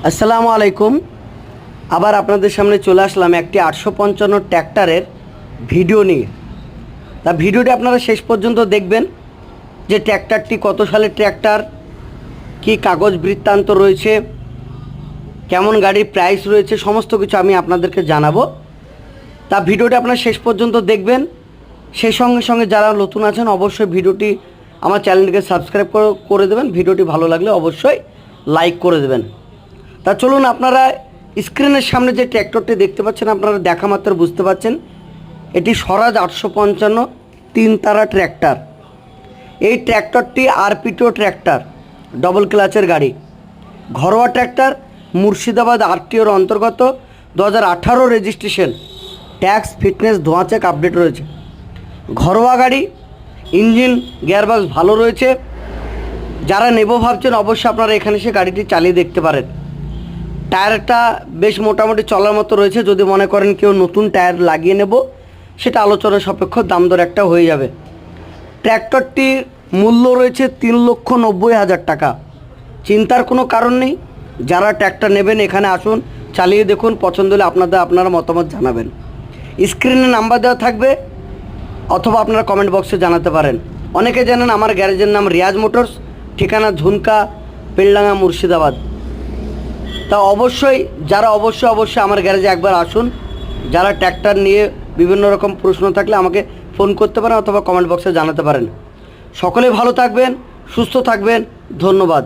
আসসালামু আলাইকুম। আবার আপনাদের সামনে চলে আসলাম একটি 855 ট্র্যাক্টরের ভিডিও নিয়ে। তা ভিডিওটি আপনারা শেষ পর্যন্ত দেখবেন যে ট্র্যাক্টরটি কত সালের ট্র্যাক্টর, কি কাগজ বৃত্তান্ত রয়েছে, কেমন গাড়ির প্রাইস রয়েছে, সমস্ত কিছু আমি আপনাদেরকে জানাবো। তা ভিডিওটি আপনারা শেষ পর্যন্ত দেখবেন। সেই সঙ্গে সঙ্গে যারা নতুন আছেন অবশ্যই ভিডিওটি আমার চ্যানেলটিকে সাবস্ক্রাইব করে দেবেন। ভিডিওটি ভালো লাগলে অবশ্যই লাইক করে দেবেন। তা চলুন, আপনারা স্ক্রিনের সামনে যে ট্র্যাক্টরটি দেখতে পাচ্ছেন আপনারা দেখা মাত্র বুঝতে পাচ্ছেন এটি স্বরাজ 855 তিন তারা ট্র্যাক্টর। এই ট্র্যাক্টরটি আরপিটিও ট্র্যাক্টর, ডবল ক্লাচের গাড়ি, ঘরোয়া ট্র্যাক্টর, মুর্শিদাবাদ আরটিওর অন্তর্গত, 2018 রেজিস্ট্রেশন, ট্যাক্স ফিটনেস ধোঁয়া চেক আপডেট রয়েছে। ঘরোয়া গাড়ি, ইঞ্জিন গিয়ারবক্স ভালো রয়েছে। যারা নেব ভাবছেন অবশ্যই আপনারা এখানে এসে গাড়িটি চালিয়ে দেখতে পারেন। টায়ারটা বেশ মোটামুটি চলার মতো রয়েছে। যদি মনে করেন কেউ নতুন টায়ার লাগিয়ে নেব সেটা আলোচনা সাপেক্ষ দাম দর একটা হয়ে যাবে। ট্র্যাক্টরটির মূল্য রয়েছে 3,90,000 টাকা। চিন্তার কোনো কারণ নেই। যারা ট্র্যাক্টর নেবেন এখানে আসুন, চালিয়ে দেখুন, পছন্দ হলে আপনারা মতামত জানাবেন। স্ক্রিনে নাম্বার দেওয়া থাকবে অথবা আপনারা কমেন্ট বক্সে জানাতে পারেন। অনেকে জানেন আমার গ্যারেজের নাম রিয়াজ মোটরস, ঠিকানা ঝুনকা, বেলডাঙ্গা, মুর্শিদাবাদ। তা অবশ্যই আমার গ্যারেজে একবার আসুন। যারা ট্র্যাক্টর নিয়ে বিভিন্ন রকম প্রশ্ন থাকলে আমাকে ফোন করতে পারেন অথবা কমেন্ট বক্সে জানাতে পারেন। সকলে ভালো থাকবেন, সুস্থ থাকবেন। ধন্যবাদ।